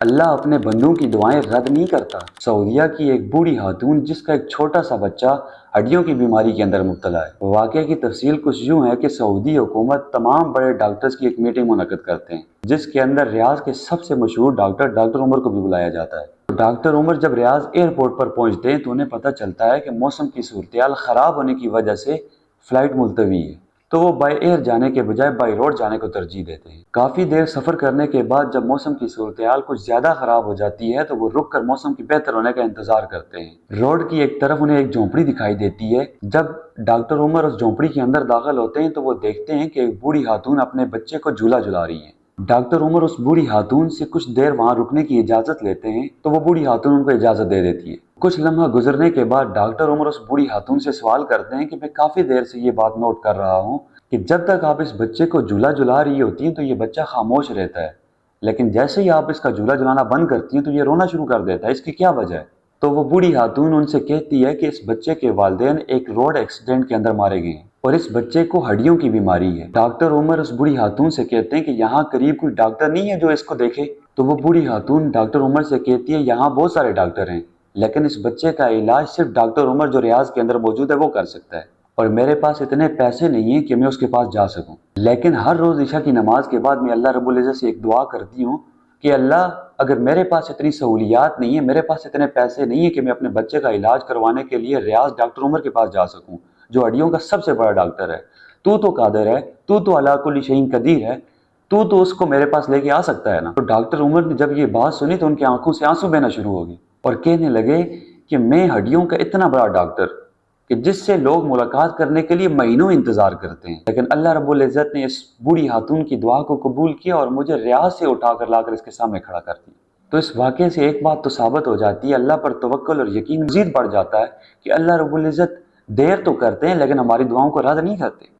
اللہ اپنے بندوں کی دعائیں رد نہیں کرتا۔ سعودیہ کی ایک بوڑھی خاتون جس کا ایک چھوٹا سا بچہ ہڈیوں کی بیماری کے اندر مبتلا ہے۔ واقعے کی تفصیل کچھ یوں ہے کہ سعودی حکومت تمام بڑے ڈاکٹرز کی ایک میٹنگ منعقد کرتے ہیں، جس کے اندر ریاض کے سب سے مشہور ڈاکٹر عمر کو بھی بلایا جاتا ہے۔ ڈاکٹر عمر جب ریاض ایئرپورٹ پر پہنچتے ہیں تو انہیں پتہ چلتا ہے کہ موسم کی صورتحال خراب ہونے کی وجہ سے فلائٹ ملتوی ہے، تو وہ بائی ایئر جانے کے بجائے بائی روڈ جانے کو ترجیح دیتے ہیں۔ کافی دیر سفر کرنے کے بعد جب موسم کی صورتحال کچھ زیادہ خراب ہو جاتی ہے تو وہ رک کر موسم کی بہتر ہونے کا انتظار کرتے ہیں۔ روڈ کی ایک طرف انہیں ایک جھونپڑی دکھائی دیتی ہے۔ جب ڈاکٹر عمر اس جھونپڑی کے اندر داخل ہوتے ہیں تو وہ دیکھتے ہیں کہ ایک بوڑھی خاتون اپنے بچے کو جھولا جھلا رہی ہے۔ ڈاکٹر عمر اس بوڑھی خاتون سے کچھ دیر وہاں رکنے کی اجازت لیتے ہیں تو وہ بوڑھی خاتون ان کو اجازت دے دیتی ہے۔ کچھ لمحہ گزرنے کے بعد ڈاکٹر عمر اس بوڑھی خاتون سے سوال کرتے ہیں کہ میں کافی دیر سے یہ بات نوٹ کر رہا ہوں کہ جب تک آپ اس بچے کو جھولا جھلا رہی ہوتی ہیں تو یہ بچہ خاموش رہتا ہے، لیکن جیسے ہی آپ اس کا جھولا جھلانا بند کرتی ہیں تو یہ رونا شروع کر دیتا ہے، اس کی کیا وجہ ہے؟ تو وہ بوڑھی خاتون ان سے کہتی ہے کہ اس بچے کے والدین ایک روڈ ایکسیڈنٹ کے اندر مارے گئے ہیں اور اس بچے کو ہڈیوں کی بیماری ہے۔ ڈاکٹر عمر اس بوڑھی خاتون سے کہتے ہیں کہ یہاں قریب کوئی ڈاکٹر نہیں ہے جو اس کو دیکھے؟ تو وہ بوڑھی خاتون ڈاکٹر عمر سے کہتی ہے یہاں بہت سارے ڈاکٹر ہیں، لیکن اس بچے کا علاج صرف ڈاکٹر عمر جو ریاض کے اندر موجود ہے وہ کر سکتا ہے، اور میرے پاس اتنے پیسے نہیں ہیں کہ میں اس کے پاس جا سکوں۔ لیکن ہر روز عشاء کی نماز کے بعد میں اللہ رب العزت سے ایک دعا کرتی ہوں کہ اللہ اگر میرے پاس اتنی سہولیات نہیں ہیں، میرے پاس اتنے پیسے نہیں ہیں کہ میں اپنے بچے کا علاج کروانے کے لیے ریاض ڈاکٹر عمر کے پاس جا سکوں جو ہڈیوں کا سب سے بڑا ڈاکٹر ہے، تو قادر ہے، تو علی کل شیء قدیر ہے، تو اس کو میرے پاس لے کے آ سکتا ہے نا۔ تو ڈاکٹر عمر نے جب یہ بات سنی تو ان کی آنکھوں سے آنسو بہنا شروع ہو گئی اور کہنے لگے کہ میں ہڈیوں کا اتنا بڑا ڈاکٹر کہ جس سے لوگ ملاقات کرنے کے لیے مہینوں انتظار کرتے ہیں، لیکن اللہ رب العزت نے اس بوڑھی خاتون کی دعا کو قبول کیا اور مجھے ریاض سے اٹھا کر لا کر اس کے سامنے کھڑا کر دیا۔ تو اس واقعے سے ایک بات تو ثابت ہو جاتی ہے، اللہ پر توکل اور یقین مزید بڑھ جاتا ہے کہ اللہ رب العزت دیر تو کرتے ہیں لیکن ہماری دعاؤں کو رد نہیں کرتے۔